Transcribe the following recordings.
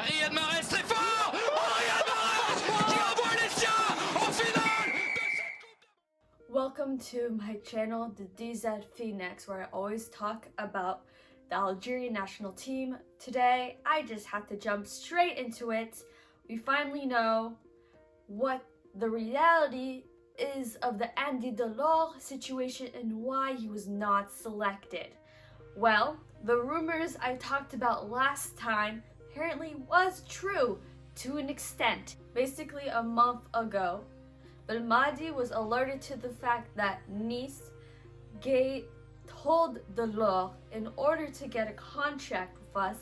Riyad Mahrez très fort. Oh, Riyad Mahrez qui envoie les siens en finale de cette Coupe. Welcome to my channel, the DZ Fennecs, where I always talk about the Algerian national team. Today, I just had to jump straight into it. We finally know what the reality is of the Andy Delort situation and why he was not selected. Well, the rumors I talked about last time apparently was true to an extent. Basically, a month ago, Belmadi was alerted to the fact that Nice told Delort, in order to get a contract with us,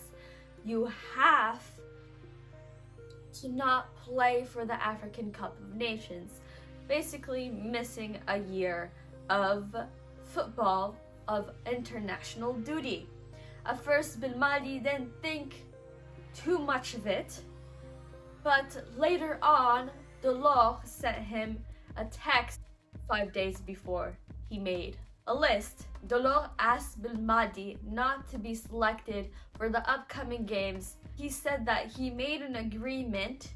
you have to not play for the African Cup of Nations. Basically missing a year of football, of international duty. At first, Belmadi didn't think too much of it, but later on, Delort sent him a text 5 days before he made a list. Delort asked Belmadi not to be selected for the upcoming games. He said that he made an agreement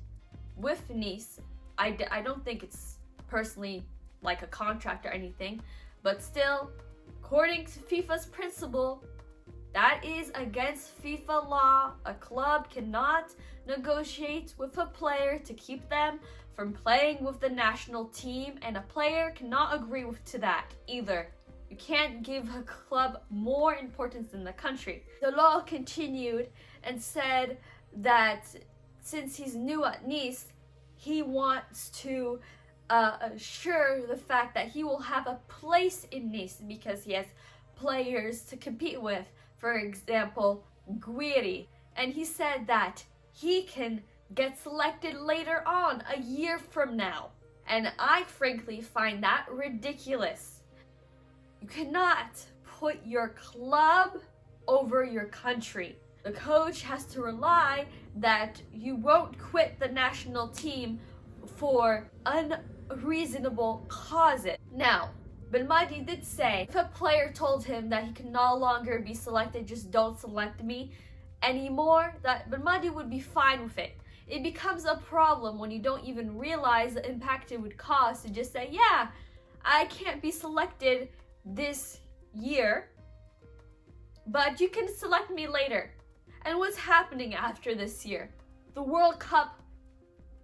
with Nice. I don't think it's personally like a contract or anything, but still, according to FIFA's principle, that is against FIFA law. A club cannot negotiate with a player to keep them from playing with the national team, and a player cannot agree to that either. You can't give a club more importance than the country. Delort continued and said that since he's new at Nice, he wants to assure the fact that he will have a place in Nice because he has players to compete with. For example, Guiri. And he said that he can get selected later on, a year from now. And I frankly find that ridiculous. You cannot put your club over your country. The coach has to rely that you won't quit the national team for unreasonable causes. Now, Belmadi did say if a player told him that he can no longer be selected, just don't select me anymore, that Belmadi would be fine with it. It becomes a problem when you don't even realize the impact it would cause to just say, yeah, I can't be selected this year, but you can select me later. And what's happening after this year? The World Cup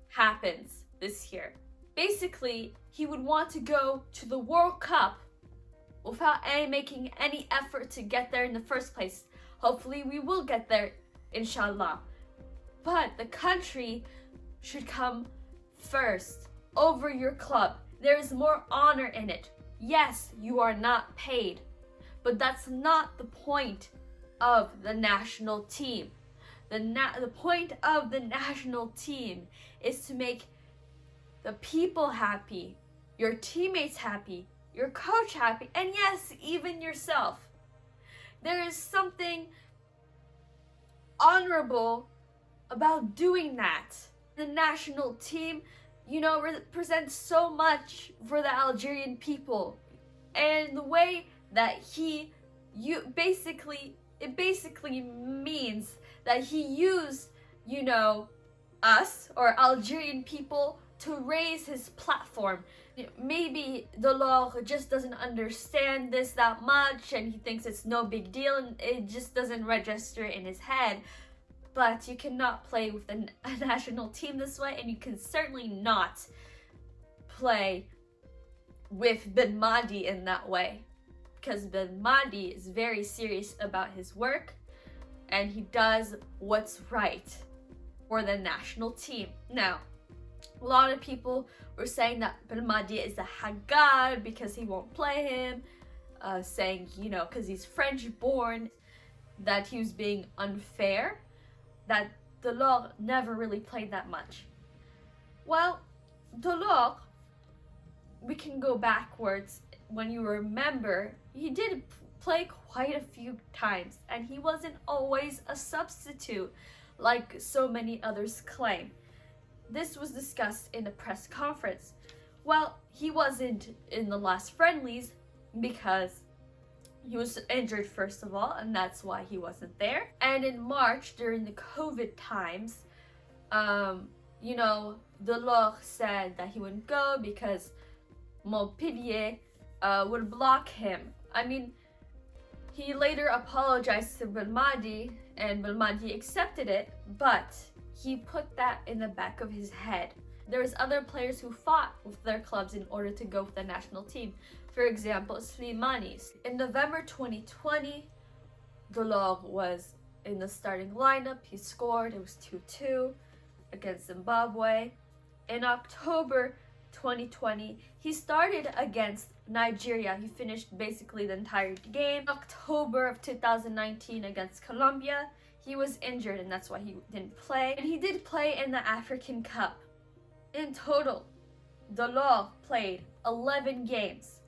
happens this year. Basically, he would want to go to the World Cup without making any effort to get there in the first place. Hopefully we will get there, inshallah. But the country should come first over your club. There is more honor in it. Yes, you are not paid, but that's not the point of the national team. The point of the national team is to make the people happy, your teammates happy, your coach happy, and yes, even yourself. There is something honorable about doing that. The national team, represents so much for the Algerian people, and the way that it basically means that he used, us or Algerian people to raise his platform. Maybe Delort just doesn't understand this that much and he thinks it's no big deal and it just doesn't register in his head. But you cannot play with a national team this way, and you can certainly not play with Belmadi in that way, because Belmadi is very serious about his work and he does what's right for the national team. Now, a lot of people were saying that Belmadi is a haggard because he won't play him, saying, because he's French born, that he was being unfair, that Delort never really played that much. Well, Delort, we can go backwards. When you remember, he did play quite a few times, and he wasn't always a substitute like so many others claim. This was discussed in a press conference. Well, he wasn't in the last friendlies because he was injured first of all, and that's why he wasn't there. And in March, during the COVID times, You know, Delort said that he wouldn't go because Montpellier would block him. I mean, he later apologized to Belmadi, and Belmadi accepted it, but he put that in the back of his head. There was other players who fought with their clubs in order to go with the national team. For example, Slimani's. In November 2020, Delort was in the starting lineup. He scored. It was 2-2 against Zimbabwe. In October 2020, he started against Nigeria. He finished basically the entire game. October of 2019 against Colombia, he was injured and that's why he didn't play. And he did play in the African Cup. In total, Delort played 11 games,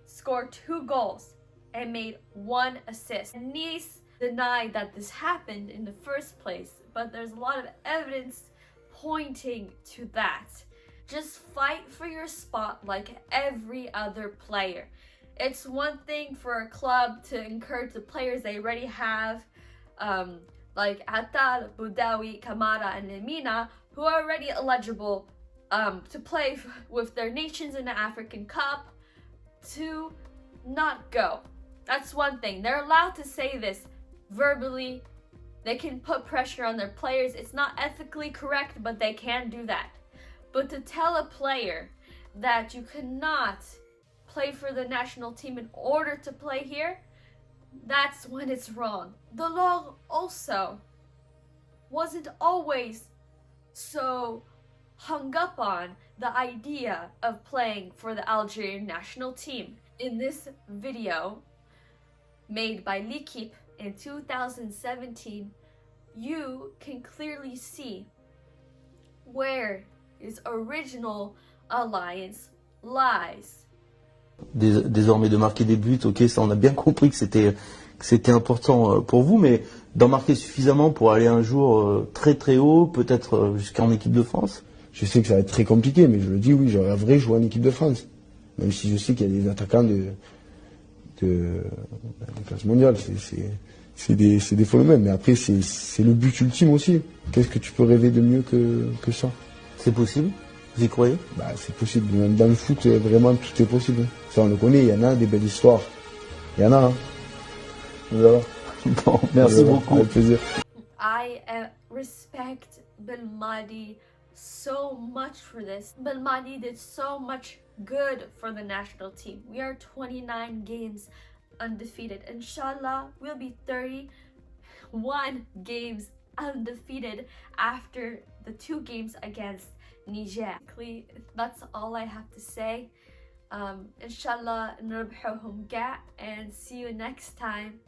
scored 2 goals, and made 1 assist. Nice denied that this happened in the first place, but there's a lot of evidence pointing to that. Just fight for your spot like every other player. It's one thing for a club to encourage the players they already have, like Atal, Boudaoui, Kamara, and Lemina, who are already eligible to play with their nations in the African Cup, to not go. That's one thing. They're allowed to say this verbally. They can put pressure on their players. It's not ethically correct, but they can do that. But to tell a player that you cannot play for the national team in order to play here, that's when it's wrong. Delort also wasn't always so hung up on the idea of playing for the Algerian national team. In this video made by L'Equipe in 2017, you can clearly see where his original alliance lies. Désormais de marquer des buts, ok, ça on a bien compris que c'était important pour vous, mais d'en marquer suffisamment pour aller un jour très très haut, peut-être jusqu'en équipe de France. Je sais que ça va être très compliqué, mais je le dis, oui, je rêverais jouer en équipe de France. Même si je sais qu'il y a des attaquants de classe mondiale, c'est des phénomènes. Mais après, c'est le but ultime aussi. Qu'est-ce que tu peux rêver de mieux que ça? C'est possible? Vous y croyez? Bah, c'est possible. Même dans le foot, vraiment, tout est possible. Ça, on le connaît. Il y en a des belles histoires. Il y en a. Hein. Voilà. Bon, merci beaucoup. Avec plaisir. I respect Belmadi so much for this. Belmadi did so much good for the national team. We are 29 games undefeated. Inshallah, we'll be 31 games undefeated after the 2 games against Niger. That's all I have to say. Inshallah, نربحهم قاع, and see you next time.